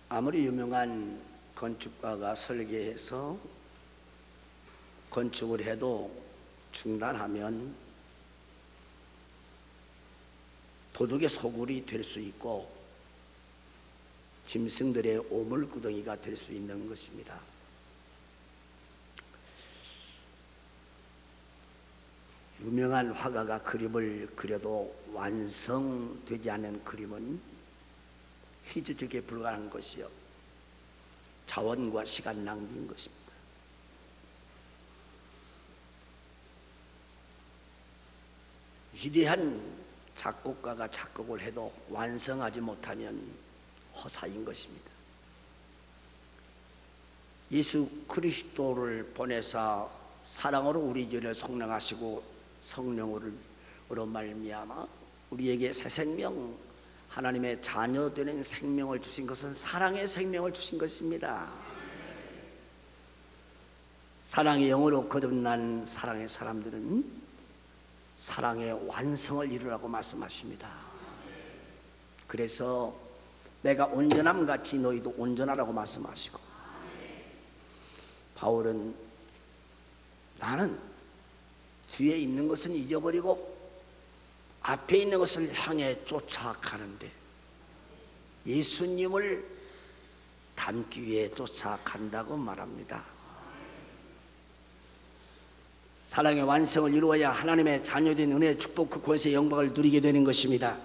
아무리 유명한 건축가가 설계해서 건축을 해도 중단하면 도둑의 소굴이 될 수 있고 짐승들의 오물구덩이가 될 수 있는 것입니다. 유명한 화가가 그림을 그려도 완성되지 않은 그림은 희주적에 불과한 것이요 자원과 시간 낭비인 것입니다. 위대한 작곡가가 작곡을 해도 완성하지 못하면 허사인 것입니다. 예수 그리스도를 보내사 사랑으로 우리 죄를 속량하시고 성령으로 말미암아 우리에게 새 생명, 하나님의 자녀 되는 생명을 주신 것은 사랑의 생명을 주신 것입니다. 사랑의 영으로 거듭난 사랑의 사람들은 사랑의 완성을 이루라고 말씀하십니다. 그래서 내가 온전함 같이 너희도 온전하라고 말씀하시고, 바울은 나는 뒤에 있는 것은 잊어버리고 앞에 있는 것을 향해 쫓아가는데 예수님을 닮기 위해 쫓아간다고 말합니다. 사랑의 완성을 이루어야 하나님의 자녀된 은혜의 축복, 그 권세의 영광을 누리게 되는 것입니다.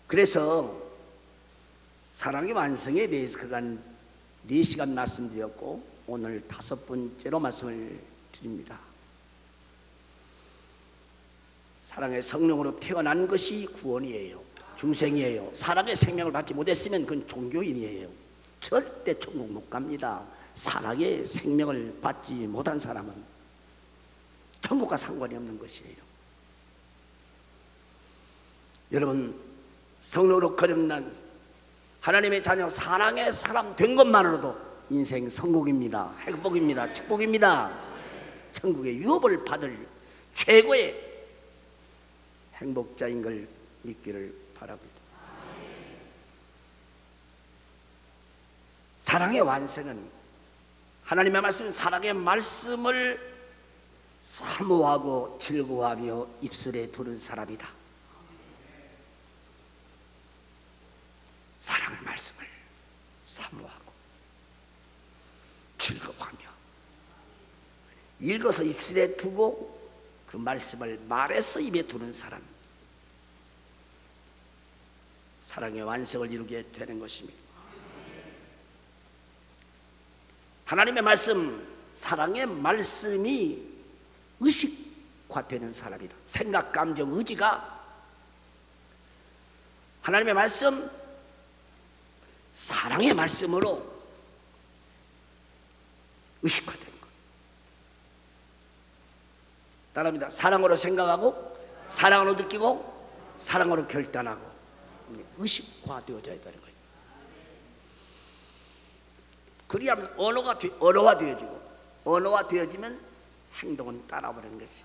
그래서 사랑의 완성에 대해서 그간 4시간 말씀드렸고 오늘 5번째로 말씀을 드립니다. 사랑의 성령으로 태어난 것이 구원이에요. 중생이에요. 사랑의 생명을 받지 못했으면 그건 종교인이에요. 절대 천국 못 갑니다. 사랑의 생명을 받지 못한 사람은 천국과 상관이 없는 것이에요. 여러분, 성령으로 거듭난 하나님의 자녀, 사랑의 사람 된 것만으로도 인생 성공입니다. 행복입니다. 축복입니다. 천국의 유업을 받을 최고의 행복자인 걸 믿기를 바랍니다. 사랑의 완성은 하나님의 말씀, 사랑의 말씀을 사모하고 즐거워하며 입술에 두는 사람이다. 사랑의 말씀을 사모하고 즐거워하며 읽어서 입술에 두고 그 말씀을 말해서 입에 두는 사람, 사랑의 완성을 이루게 되는 것입니다. 하나님의 말씀, 사랑의 말씀이 의식화되는 사람이다. 생각, 감정, 의지가 하나님의 말씀, 사랑의 말씀으로 의식화되는 것. 따라합니다. 사랑으로 생각하고, 사랑으로 느끼고, 사랑으로 결단하고 의식화되어져야 되는 거예요. 그리하면 언어화되어지고, 언어화되어지면 행동은 따라버리는 것이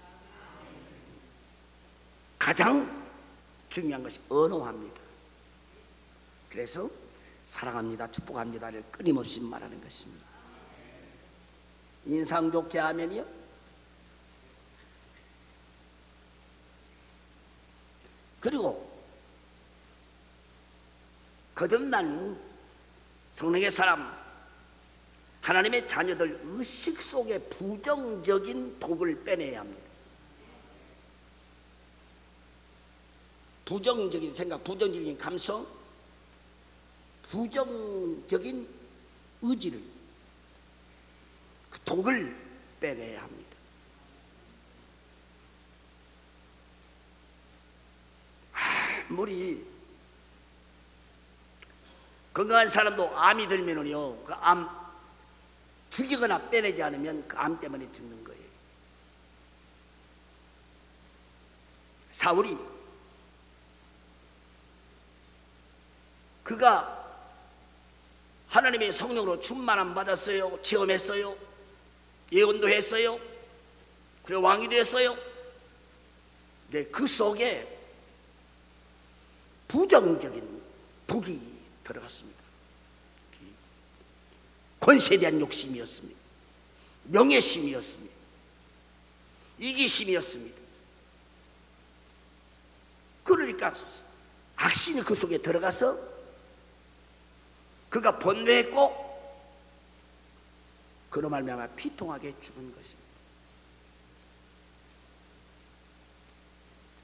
가장 중요한 것이 언어화입니다. 그래서 사랑합니다, 축복합니다를 끊임없이 말하는 것입니다. 인상 좋게 하면요, 그리고 거듭난 성령의 사람, 하나님의 자녀들 의식 속에 부정적인 독을 빼내야 합니다. 부정적인 생각, 부정적인 감성, 부정적인 의지를, 그 독을 빼내야 합니다. 아무리 건강한 사람도 암이 들면은요, 그 암 죽이거나 빼내지 않으면 그 암 때문에 죽는 거예요. 사울이 그가 하나님의 성령으로 충만함 받았어요. 체험했어요. 예언도 했어요. 그리고 왕이 됐어요. 근데 그 속에 부정적인 독이 들어갔습니다. 권세에 대한 욕심이었습니다. 명예심이었습니다. 이기심이었습니다. 그러니까 악신이 그 속에 들어가서 그가 번뇌했고 그로 말미암아 피통하게 죽은 것입니다.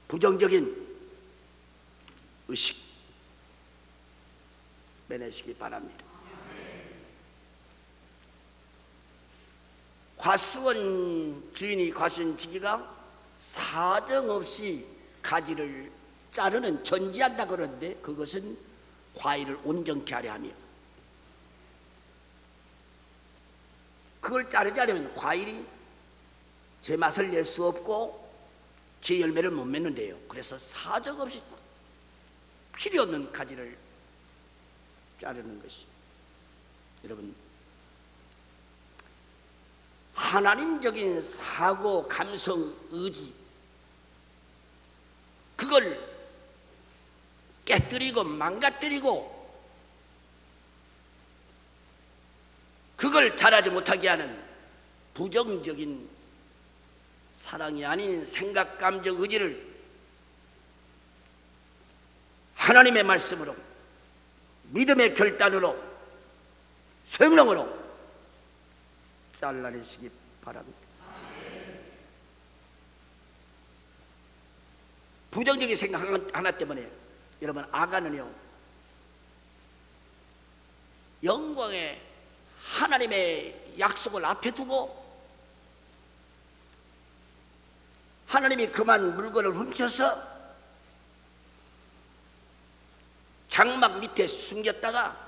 부정적인 의식 빼내시기 바랍니다. 과수원 주인이 과수원 지기가 사정없이 가지를 자르는 전지한다 그러는데 그것은 과일을 온전케 하려 하며 그걸 자르지 않으면 과일이 제맛을 낼 수 없고 제 열매를 못 맺는데요. 그래서 사정없이 필요 없는 가지를 자르는 것이, 여러분, 하나님적인 사고, 감성, 의지, 그걸 깨뜨리고 망가뜨리고 그걸 잘하지 못하게 하는 부정적인 사랑이 아닌 생각, 감정, 의지를 하나님의 말씀으로, 믿음의 결단으로, 성령으로 잘라내시기 바랍니다. 부정적인 생각 하나 때문에 여러분, 아간은요 영광의 하나님의 약속을 앞에 두고 하나님이 그만 물건을 훔쳐서 장막 밑에 숨겼다가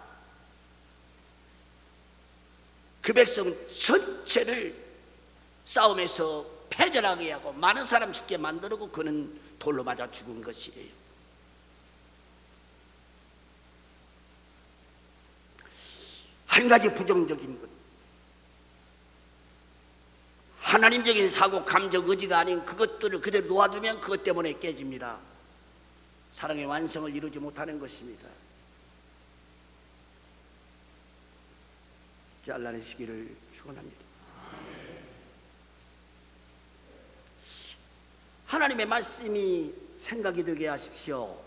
그 백성 전체를 싸움에서 패전하게 하고 많은 사람 죽게 만들고 그는 돌로 맞아 죽은 것이에요. 한 가지 부정적인 것, 하나님적인 사고, 감정, 의지가 아닌 그것들을 그대로 놓아두면 그것 때문에 깨집니다. 사랑의 완성을 이루지 못하는 것입니다. 잘라내시기를 축원합니다. 하나님의 말씀이 생각이 되게 하십시오.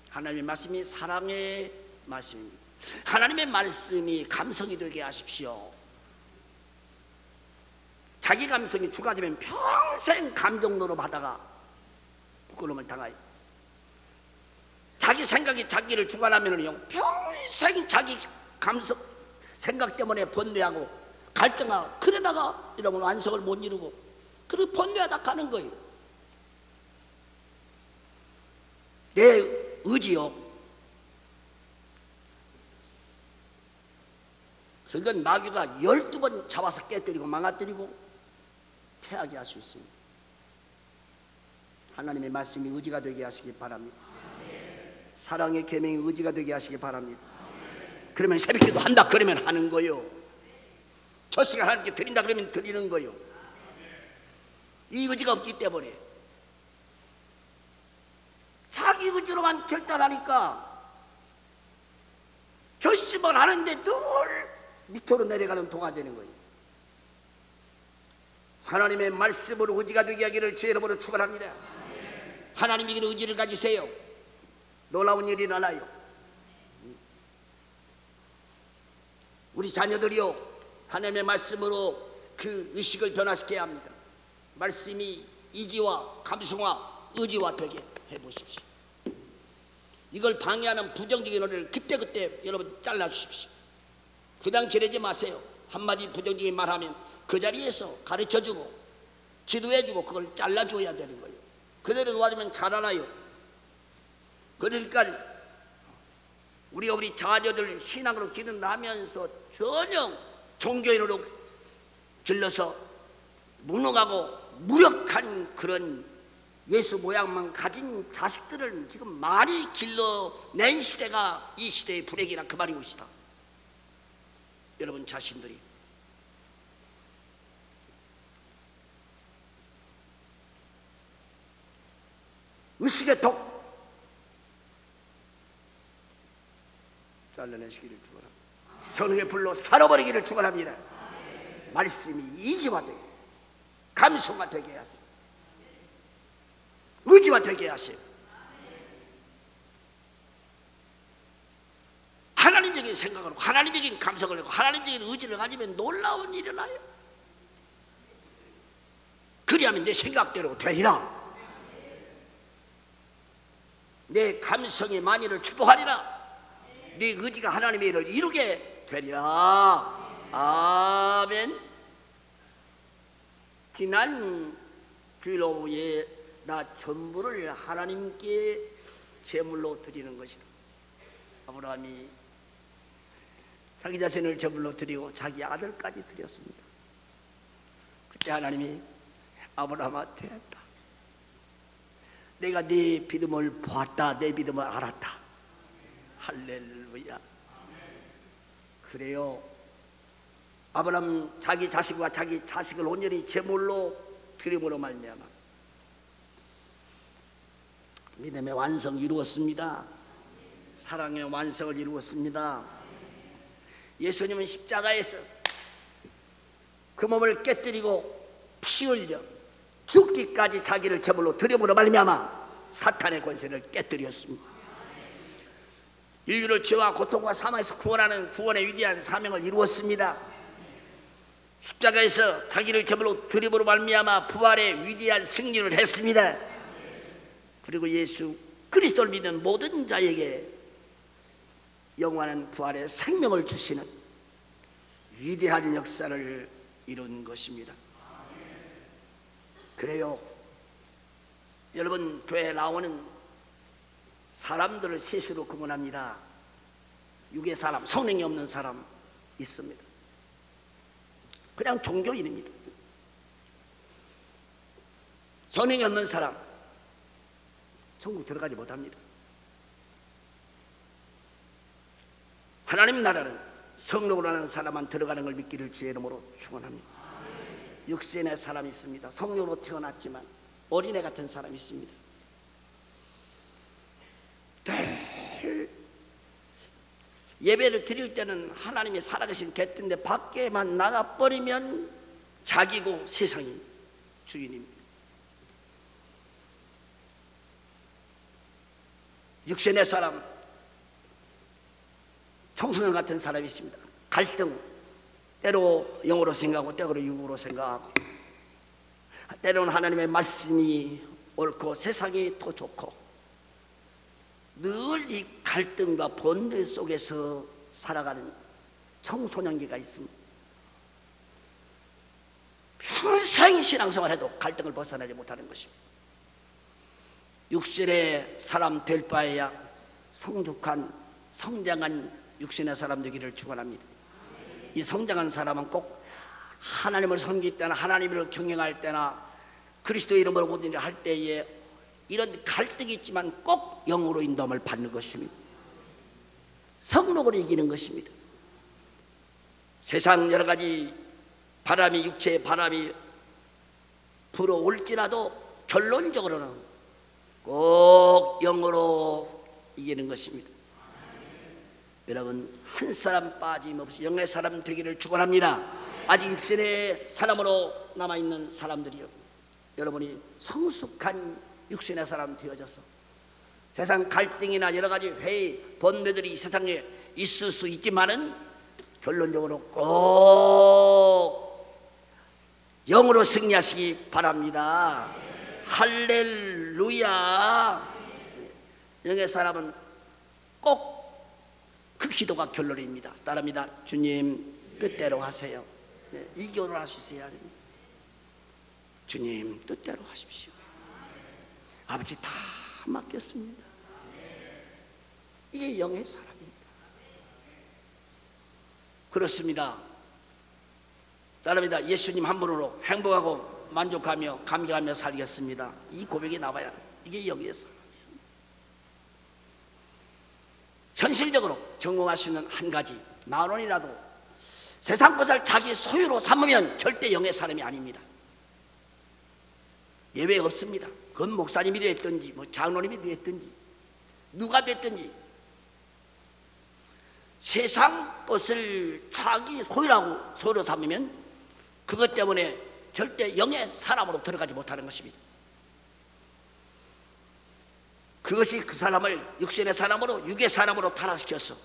하나님의 말씀이 사랑의 말씀입니다. 하나님의 말씀이 감성이 되게 하십시오. 자기 감성이 주가 되면 평생 감정노로 하다가 부끄러움을 당하여, 자기 생각이 자기를 주관하면요 평생 자기 감성 생각 때문에 번뇌하고 갈등하고, 그러다가 이러면 완성을 못 이루고 그리고 번뇌하다 가는 거예요. 내 의지요, 그건 마귀가 12번 잡아서 깨뜨리고 망가뜨리고 패하게 할 수 있습니다. 하나님의 말씀이 의지가 되게 하시기 바랍니다. 사랑의 계명이 의지가 되게 하시기 바랍니다. 그러면 새벽기도 한다 그러면 하는 거요. 저 시간 하나님께 드린다 그러면 드리는 거요. 이 의지가 없기 때문에 자기 의지로만 결단하니까 결심을 하는데 늘 밑으로 내려가는 동화 되는 거예요. 하나님의 말씀으로 의지가 되게 하기를 주의 이름으로 축원합니다. 하나님이 그 의지를 가지세요. 놀라운 일이 일어나요. 우리 자녀들이요 하나님의 말씀으로 그 의식을 변화시켜야 합니다. 말씀이 이지와 감성과 의지와 되게 해보십시오. 이걸 방해하는 부정적인 노래를 그때그때 여러분 잘라주십시오. 그냥 지내지 마세요. 한마디 부정적인 말하면 그 자리에서 가르쳐주고 기도해주고 그걸 잘라줘야 되는 거예요. 그대로 놓아주면 자라나요. 그러니까 우리 자녀들 신앙으로 기도하면서 전혀 종교인으로 길러서 무능하고 무력한 그런 예수 모양만 가진 자식들을 지금 많이 길러낸 시대가 이 시대의 불행이라 그 말이 것이다. 여러분 자신들이 의식의 독, 잘라내시기를 축원합니다. 성령의 불로 살아버리기를 축원합니다. 말씀이 이지화되게 감수가 되게 하세요. 의지가 되게 하세요. 하나님적인 생각으로 하나님적인 감성을 하고 하나님적인 의지를 가지면 놀라운 일이 일어나요. 그리하면 내 생각대로 되리라. 내 감성이 만일을 축복하리라. 내 의지가 하나님의 일을 이루게 되리라. 아멘. 지난 주일 오후에 나 전부를 하나님께 제물로 드리는 것이다. 아브라함이 자기 자신을 제물로 드리고 자기 아들까지 드렸습니다. 그때 하나님이 아브라함아 됐다. 내가 네 믿음을 보았다. 내 믿음을 알았다. 할렐루야. 그래요. 아브라함 자기 자식과 자기 자식을 온전히 제물로 드림으로 말미암아 믿음의 완성 이루었습니다. 사랑의 완성을 이루었습니다. 예수님은 십자가에서 그 몸을 깨뜨리고 피 흘려 죽기까지 자기를 제물로 드림으로 말미암아 사탄의 권세를 깨뜨렸습니다. 인류를 죄와 고통과 사망에서 구원하는 구원의 위대한 사명을 이루었습니다. 십자가에서 자기를 제물로 드림으로 말미암아 부활의 위대한 승리를 했습니다. 그리고 예수 그리스도를 믿는 모든 자에게 영원한 부활의 생명을 주시는 위대한 역사를 이룬 것입니다. 그래요. 여러분, 교회에 나오는 사람들을 셋으로 구분합니다. 육의 사람, 성령이 없는 사람 있습니다. 그냥 종교인입니다. 성령이 없는 사람 천국 들어가지 못합니다. 하나님 나라는 성령으로 하는 사람만 들어가는 걸 믿기를 주의 이름으로 축원합니다. 육신의 사람이 있습니다. 성령으로 태어났지만 어린애 같은 사람이 있습니다. 늘 예배를 드릴 때는 하나님이 살아계신 곁인데 밖에만 나가버리면 자기고 세상이 주인입니다. 육신의 사람, 청소년 같은 사람이 있습니다. 갈등, 때로 영으로 생각하고 때로 육으로 생각하고, 때로는 하나님의 말씀이 옳고 세상이 더 좋고, 늘 이 갈등과 번뇌 속에서 살아가는 청소년기가 있습니다. 평생 신앙생활 해도 갈등을 벗어나지 못하는 것입니다. 육신의 사람 될 바에야 성숙한 성장한 육신의 사람 되기를 축원합니다. 이 성장한 사람은 꼭 하나님을 섬길 때나 하나님을 경영할 때나 그리스도 이름으로 모든 일을 할 때에 이런 갈등이 있지만 꼭 영으로 인도함을 받는 것입니다. 성령으로 이기는 것입니다. 세상 여러 가지 바람이, 육체의 바람이 불어올지라도 결론적으로는 꼭 영으로 이기는 것입니다. 여러분, 한 사람 빠짐없이 영의 사람 되기를 축원합니다. 아직 육신의 사람으로 남아있는 사람들이요, 여러분이 성숙한 육신의 사람 되어져서 세상 갈등이나 여러 가지 회의, 번뇌들이 이 세상에 있을 수 있지만은 결론적으로 꼭 영으로 승리하시기 바랍니다. 할렐루야. 영의 사람은 꼭 그 기도가 결론입니다. 따릅니다. 주님 뜻대로 하세요. 네, 이 기도를 하시세요. 주님 뜻대로 하십시오. 아버지 다 맡겼습니다. 이게 영의 사람입니다. 그렇습니다. 따릅니다. 예수님 한 분으로 행복하고 만족하며 감격하며 살겠습니다. 이 고백이 나와야 이게 영의 사람. 현실적으로 적용할 수 있는 한 가지, 10,000원이라도 세상 것을 자기 소유로 삼으면 절대 영의 사람이 아닙니다. 예외 없습니다. 그건 목사님이 됐든지 장로님이 됐든지 누가 됐든지 세상 것을 자기 소유라고 소유로 삼으면 그것 때문에 절대 영의 사람으로 들어가지 못하는 것입니다. 그것이 그 사람을 육신의 사람으로 육의 사람으로 타락시켰어.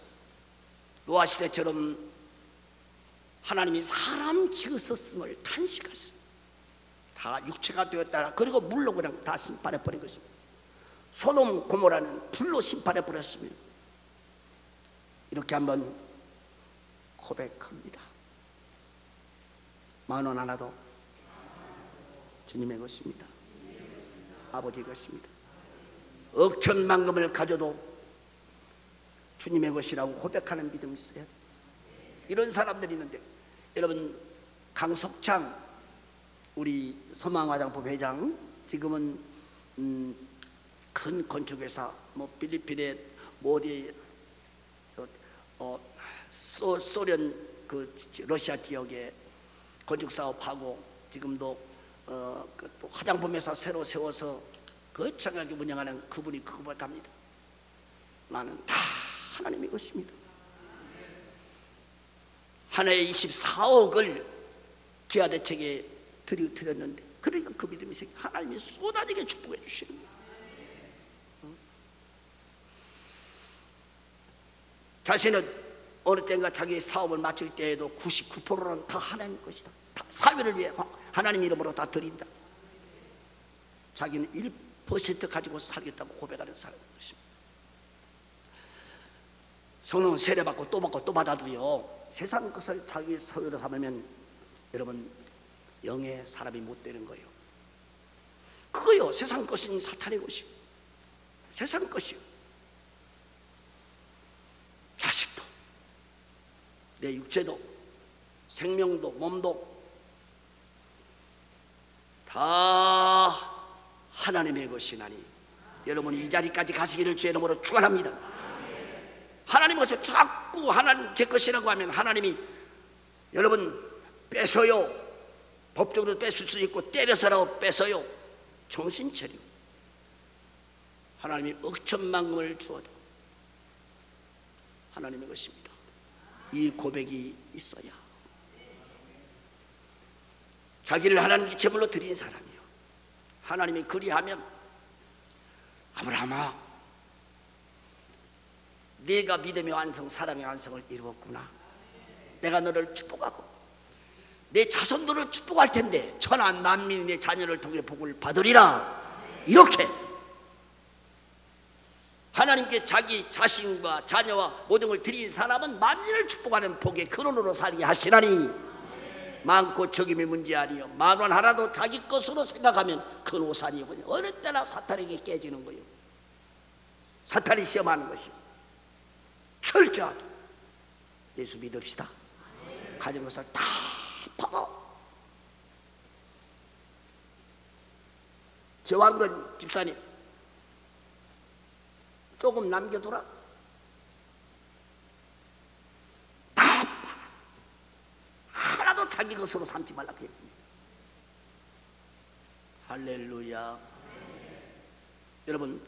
노아 시대처럼 하나님이 사람 지으셨음을 탄식하셨어. 다 육체가 되었다. 그리고 물로 그냥 다 심판해버린 것입니다. 소돔 고모라는 불로 심판해버렸습니다. 이렇게 한번 고백합니다. 10,000원 하나도 주님의 것입니다. 아버지 것입니다. 억천만금을 가져도 주님의 것이라고 고백하는 믿음이 있어야 돼요. 이런 사람들이 있는데, 여러분 강석창 우리 서망화장품 회장, 지금은 큰 건축회사 뭐 필리핀에 뭐 어디 소련 그 러시아 지역에 건축 사업하고, 지금도 그 화장품 회사 새로 세워서 거창하게 운영하는 그분이 그거보다 합니다. 나는 다 하나님의 것입니다. 한 해에 24억을 기아대책에 드렸는데, 그러니까 그 믿음이 생겨 하나님이 쏟아지게 축복해 주시는 거예요. 자신은 어느 때인가 자기 사업을 마칠 때에도 99%는 다 하나님 것이다. 다 사회를 위해 하나님 이름으로 다 드린다. 자기는 1% 가지고 살겠다고 고백하는 사람인 것입니다. 성령은 세례받고 또 받고 또 받아도요, 세상 것을 자기 소유로 삼으면 여러분 영의 사람이 못 되는 거예요. 그거요, 세상 것은 사탄의 것이요, 세상 것이요. 자식도, 내 육체도, 생명도, 몸도 다 하나님의 것이나니 여러분이 이 자리까지 가시기를 주의 이름으로 축원합니다. 하나님 것을 자꾸 하나님 제 것이라고 하면 하나님이 여러분 뺏어요. 법적으로 뺏을 수 있고 때려서라고 뺏어요. 정신 차리고 하나님이 억천만금을 주어도 하나님의 것입니다. 이 고백이 있어야 자기를 하나님께 제물로 드린 사람이요, 하나님이 그리하면 아브라함아, 네가 믿음의 완성, 사랑의 완성을 이루었구나. 내가 너를 축복하고 내 자손들을 축복할 텐데 천한 만민이 내 자녀를 통해 복을 받으리라. 이렇게 하나님께 자기 자신과 자녀와 모든 걸 드린 사람은 만민을 축복하는 복의 근원으로 살게 하시나니 많고 적임이 문제 아니요 만원 하나도 자기 것으로 생각하면 큰 오산이군요. 어느 때나 사탄에게 깨지는 거예요. 사탄이 시험하는 것이 철저하게 예수 믿읍시다. 가진 것을 다 팔아. 저왕건 집사님 조금 남겨두라. 다 팔아. 하나도 자기 것으로 삼지 말라고 했습니다. 할렐루야. 여러분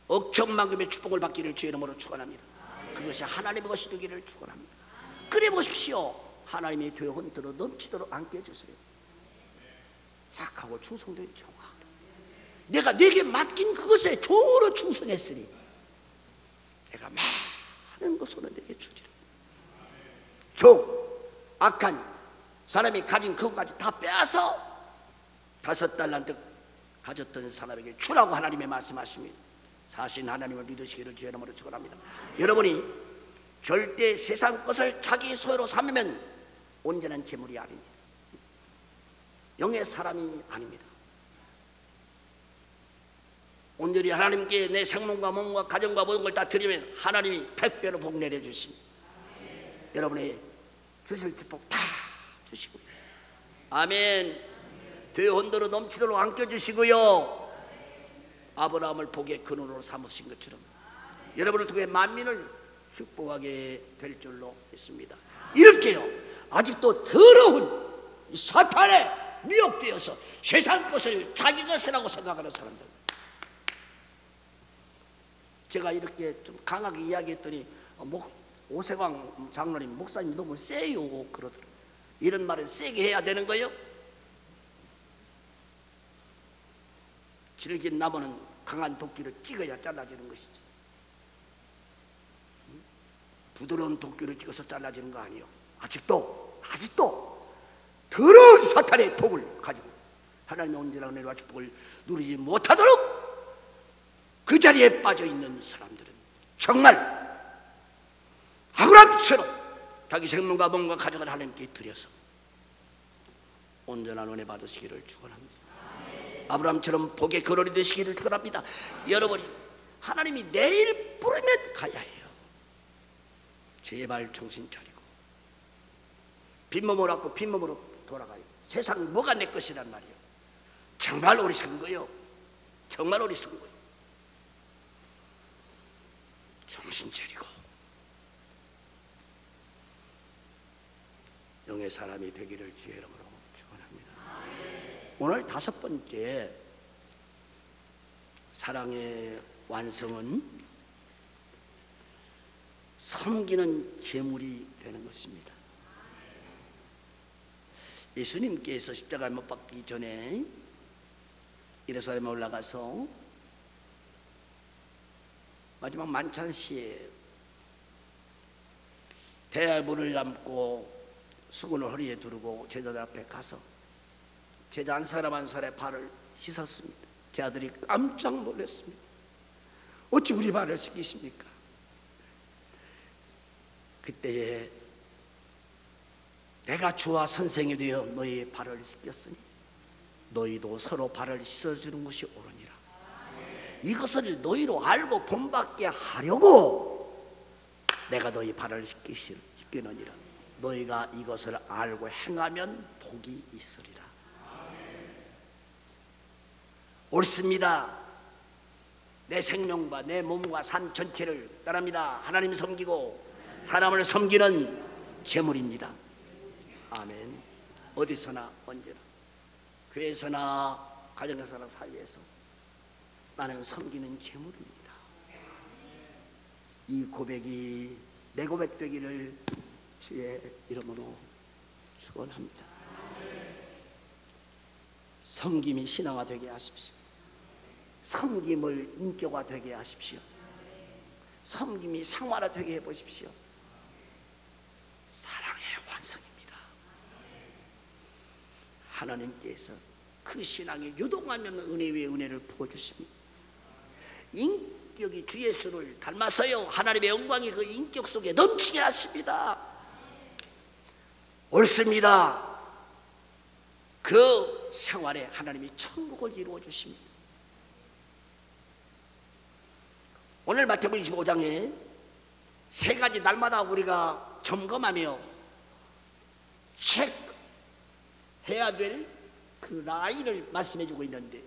억천만금의 축복을 받기를 주의 이름으로 축원합니다. 그것이 하나님의 것이 되기를 축원합니다. 그래 보십시오. 하나님의 되어흔들어 넘치도록 안겨주세요. 착하고 충성된 종아, 내가 네게 맡긴 그것에 종으로 충성했으니 내가 많은 것으로 네게 주리라. 종, 악한 사람이 가진 그것까지 다 빼앗아 5달란트 가졌던 사람에게 주라고 하나님의 말씀하십니다. 사신 하나님을 믿으시기를 주의 이름으로 축원합니다. 여러분이 절대 세상 것을 자기 소유로 삼으면 온전한 재물이 아닙니다. 영의 사람이 아닙니다. 온전히 하나님께 내 생명과 몸과 가정과 모든 걸 다 드리면 하나님이 100배로 복 내려주십니다. 여러분의 주실 축복 다 주시고요. 아멘. 되혼도로 넘치도록 안겨주시고요. 아브라함을 복의 근원으로 삼으신 것처럼 여러분을 통해 만민을 축복하게 될 줄로 믿습니다. 이렇게요, 아직도 더러운 이 사탄에 미혹되어서 세상 것을 자기 것이라고 생각하는 사람들, 제가 이렇게 좀 강하게 이야기했더니 오세광 장로님 목사님 너무 세요 그러더라고요. 이런 말은 세게 해야 되는 거예요? 질긴 나무는 강한 도끼로 찍어야 잘라지는 것이지, 부드러운 도끼로 찍어서 잘라지는 거 아니에요. 아직도 더러운 사탄의 독을 가지고 하나님의 온전한 은혜와 축복을 누리지 못하도록 그 자리에 빠져있는 사람들은 정말 아브라함처럼 자기 생명과 몸과 가정을 하나님께 드려서 온전한 은혜 받으시기를 축원합니다. 아브라함처럼 복의 거론이 되시기를 축원합니다. 여러분이 하나님이 내일 부르면 가야 해요. 제발 정신 차리고 빈몸을 갖고 빈몸으로 돌아가요. 세상 뭐가 내 것이란 말이에요. 정말 어리석은 거예요. 정말 어리석은 거예요. 정신 차리고 영의 사람이 되기를 주의 이름으로 축원합니다. 오늘 5번째 사랑의 완성은 섬기는 제물이 되는 것입니다. 예수님께서 십자가에 못 박기 전에 예루살렘에 올라가서 마지막 만찬시에 대알물을 담고 수건을 허리에 두르고 제자들 앞에 가서 제자 한 사람 한 사람의 발을 씻었습니다. 제자들이 깜짝 놀랐습니다. 어찌 우리 발을 씻기십니까? 그때에 내가 주와 선생이 되어 너희의 발을 씻겼으니 너희도 서로 발을 씻어주는 것이 옳으니라. 이것을 너희로 알고 본받게 하려고 내가 너희 발을 씻기느니라. 너희가 이것을 알고 행하면 복이 있으리라. 옳습니다. 내 생명과 내 몸과 삶 전체를 따릅니다. 하나님 섬기고 사람을 섬기는 제물입니다. 아멘. 어디서나 언제나 교회에서나 가정에서나 사회에서 나는 섬기는 제물입니다. 이 고백이 내 고백 되기를 주의 이름으로 축원합니다. 섬김이 신앙화되게 하십시오. 섬김을 인격화되게 하십시오. 섬김이 상화되게 해보십시오. 사랑의 완성입니다. 하나님께서 그 신앙에 요동하면 은혜 위에 은혜를 부어주십니다. 인격이 주 예수를 닮아서요 하나님의 영광이 그 인격 속에 넘치게 하십니다. 옳습니다. 그 생활에 하나님이 천국을 이루어 주십니다. 오늘 마태복음 25장에 3가지 날마다 우리가 점검하며 체크해야 될 그 라인을 말씀해 주고 있는데,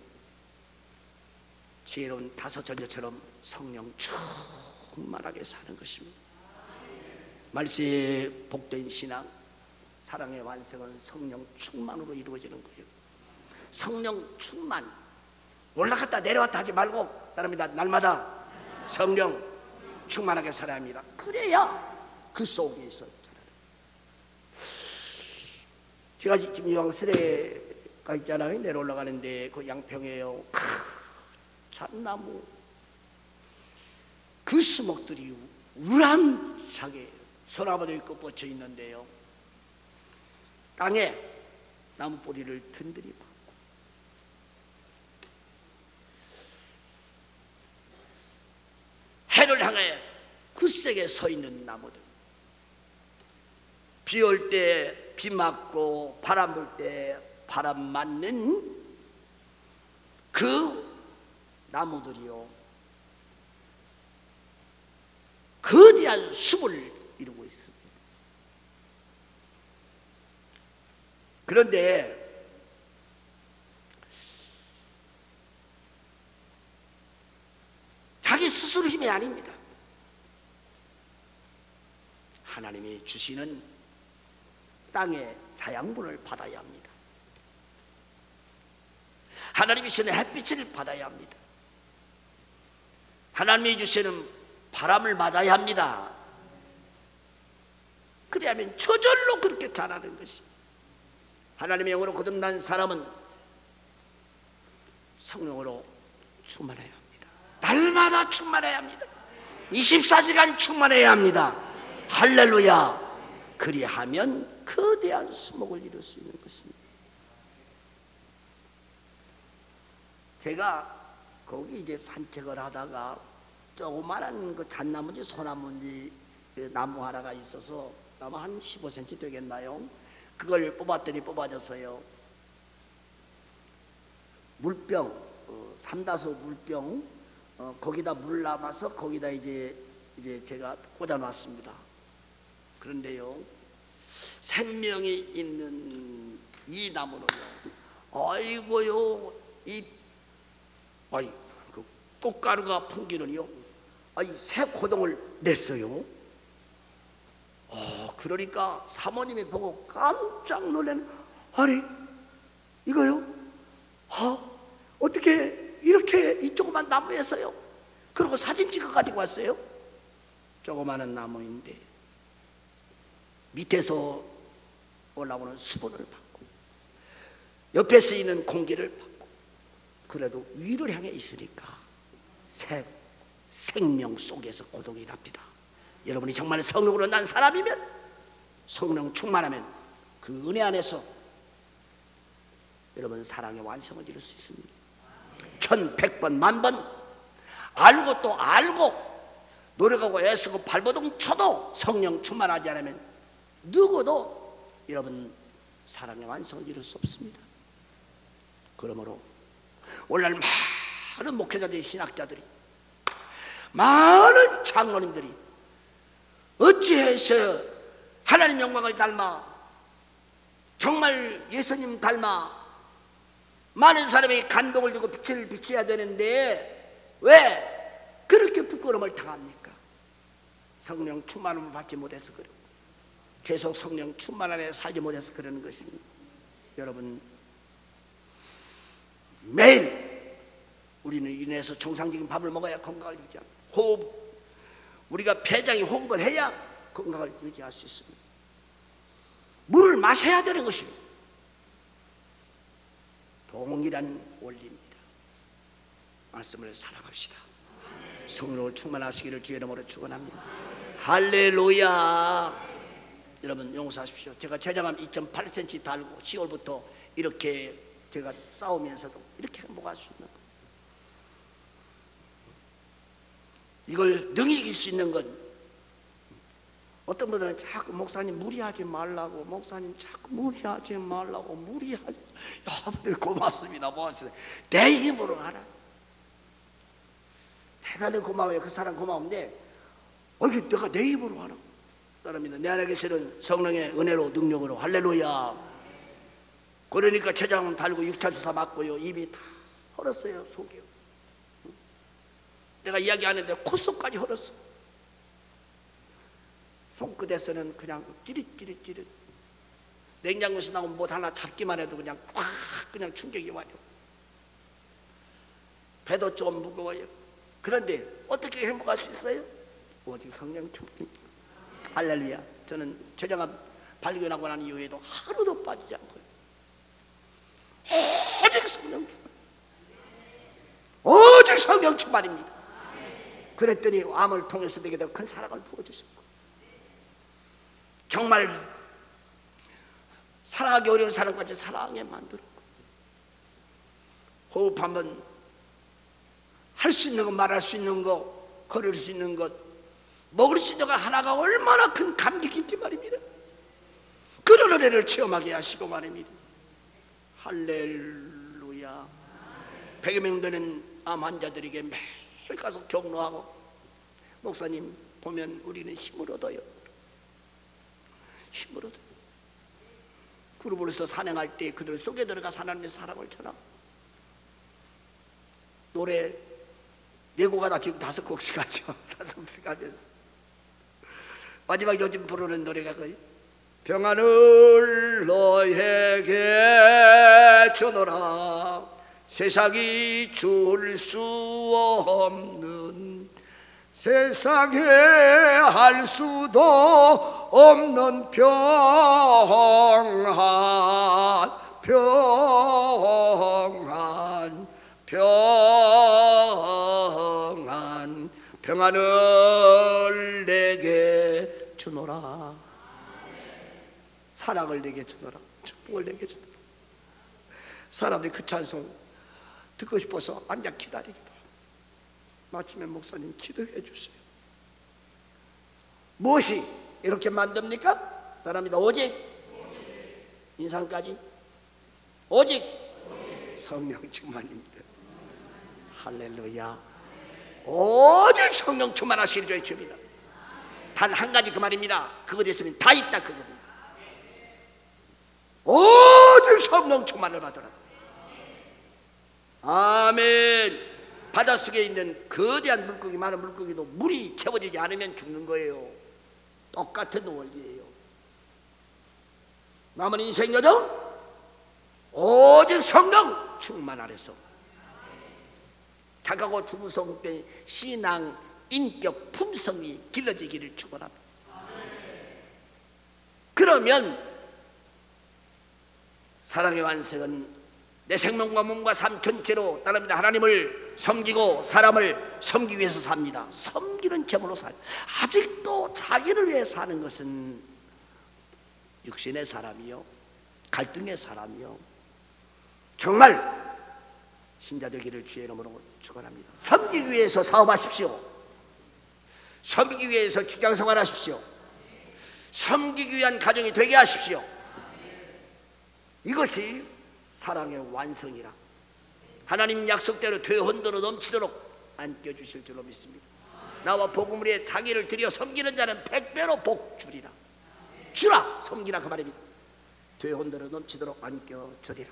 지혜로운 5 전제처럼 성령 충만하게 사는 것입니다. 말세에 복된 신앙, 사랑의 완성은 성령 충만으로 이루어지는 거예요. 성령 충만, 올라갔다 내려왔다 하지 말고 따릅니다. 날마다 성령 충만하게 살아야 합니다. 그래야 그 속에서 제가 지금 요왕스레가 있잖아요. 내려 올라가는데 그 양평에요, 잣나무 그 수목들이 우람차게 소나무들이 꺾어져 있는데요, 땅에 나무 뿌리를 든든히 박고 해를 향해 굳세게 서 있는 나무들, 비 올 때 비 맞고 바람 불 때 바람 맞는 그 나무들이요, 거대한 숲을 이루고 있습니다. 그런데 자기 스스로 힘이 아닙니다. 하나님이 주시는 땅의 자양분을 받아야 합니다. 하나님이 주시는 햇빛을 받아야 합니다. 하나님이 주시는 바람을 맞아야 합니다. 그래야면 저절로 그렇게 자라는 것이. 하나님의 영으로 거듭난 사람은 성령으로 충만해야 합니다. 날마다 충만해야 합니다. 24시간 충만해야 합니다. 할렐루야. 그리하면 거대한 수목을 이룰 수 있는 것입니다. 제가 거기 이제 산책을 하다가 조그마한 그 잣나무인지 소나무인지 그 나무 하나가 있어서 아마 한 15cm 되겠나요? 그걸 뽑았더니 뽑아져서요, 물병, 삼다소 물병, 거기다 물 남아서 거기다 이제 제가 꽂아놨습니다. 그런데요, 생명이 있는 이 나무는요, 아이고요, 그 꽃가루가 풍기는요, 새 고동을 냈어요. 그러니까 사모님이 보고 깜짝 놀란, 아니 이거요? 어떻게 이렇게 이 조그만 나무에서요? 그리고 사진 찍어 가지고 왔어요. 조그마한 나무인데 밑에서 올라오는 수분을 받고 옆에 쓰이는 공기를 받고, 그래도 위를 향해 있으니까 생명 속에서 고동이 납니다. 여러분이 정말 성령으로 난 사람이면, 성령 충만하면 그 은혜 안에서 여러분 사랑의 완성을 이룰 수 있습니다. 1100번 만번 알고 또 알고 노력하고 애쓰고 발버둥 쳐도 성령 충만하지 않으면 누구도 여러분 사랑의 완성을 이룰 수 없습니다. 그러므로 오늘날 많은 목회자들이, 신학자들이, 많은 장로님들이 어찌해서 하나님 영광을 닮아, 정말 예수님 닮아 많은 사람에게 감동을 주고 빛을 비춰야 되는데 왜 그렇게 부끄러움을 당합니까? 성령 충만함을 받지 못해서 그래요. 계속 성령 충만 안에 살지 못해서 그러는 것입니다. 여러분, 매일 우리는 인해서 정상적인 밥을 먹어야 건강을 유지합니다. 호흡, 우리가 폐장이 호흡을 해야 건강을 유지할 수 있습니다. 물을 마셔야 되는 것입니다. 동일한 원리입니다. 말씀을 사랑합시다. 성령을 충만하시기를 주의 이름으로 축원합니다. 할렐루야. 여러분 용서하십시오. 제가 제장암 2.8cm 달고 10월부터 이렇게 제가 싸우면서도 이렇게 행복할 수 있는 것, 이걸 능히 이길 수 있는 건, 어떤 분들은 자꾸 목사님 무리하지 말라고, 목사님 자꾸 무리하지 말라고, 무리하지. 여러분들 고맙습니다. 고맙습니다. 내 힘으로 하라. 대단히 고마워요. 그 사람 고마운데 내가 내 힘으로 하라. 사람입니다. 내 안에 계시는 성령의 은혜로, 능력으로. 할렐루야. 그러니까 제장은 달고 6차 주사 맞고요, 입이 다 헐었어요. 속이요. 내가 이야기하는데 콧속까지 헐었어. 손끝에서는 그냥 찌릿찌릿. 냉장고에서 나온 못 하나 잡기만 해도 그냥 꽉 그냥 충격이 와요. 배도 좀 무거워요. 그런데 어떻게 행복할 수 있어요? 오직 성령 충만. 할렐루야. 저는 제장암 발견하고 난 이후에도 하루도 빠지지 않고요, 오직 성령 충만, 오직 성령 충만입니다. 그랬더니 암을 통해서 내게 더 큰 사랑을 부어주셨고, 정말 사랑하기 어려운 사람까지 사랑하게 만들었고, 호흡 한번 할 수 있는 것, 말할 수 있는 것, 걸을 수 있는 것, 먹을 수 있는 것 하나가 얼마나 큰 감격인지 말입니다. 그런 은혜를 체험하게 하시고 말입니다. 할렐루야. 100여 명 되는 암 환자들에게 매일 가서 격려하고, 목사님 보면 우리는 힘을 얻어요. 힘을 얻어요. 그룹으로서 산행할 때 그들 속에 들어가 하나님의 사랑을 전하고, 노래 4곡하다 지금 5곡씩 하죠. 5곡씩 하면서 마지막 요즘 부르는 노래가 그 평안을 너에게 주노라, 세상이 줄 수 없는, 세상에 할 수도 없는 평안 평안 평안 평안을 내게 주노라. 사랑을 내게 주노라. 축복을 내게 주노라. 사람들이 그 찬송 듣고 싶어서 앉아 기다리기도 하고, 마침에 목사님 기도해 주세요. 무엇이 이렇게 만듭니까? 사람이다. 오직 인상까지 오직 성령 충만입니다. 할렐루야. 오직 성령 충만하시기를 저희 줍니다. 단 한 가지 그 말입니다. 그거 됐으면 다 있다 그겁니다. 오직 성령 충만을 받으라. 아멘. 바닷속에 있는 거대한 물고기, 많은 물고기도 물이 채워지지 않으면 죽는 거예요. 똑같은 원리예요. 남은 인생 여정 오직 성령 충만 아래서 다가고 주무성 때 신앙 인격 품성이 길러지기를 축원합니다. 그러면 사랑의 완성은 내 생명과 몸과 삶 전체로 따릅니다. 하나님을 섬기고 사람을 섬기기 위해서 삽니다. 섬기는 제물로 살아요. 아직도 자기를 위해 사는 것은 육신의 사람이요, 갈등의 사람이요, 정말 신자 되기를 주의 이름으로 축원합니다. 섬기기 위해서 사업하십시오. 섬기기 위해서 직장생활 하십시오. 섬기기 위한 가정이 되게 하십시오. 이것이 사랑의 완성이라 하나님 약속대로 되흔들어 넘치도록 안겨주실 줄로 믿습니다. 나와 복음을 위해 자기를 들여 섬기는 자는 100배로 복 주리라. 주라 섬기라 그 말입니다. 되흔들어 넘치도록 안겨주리라.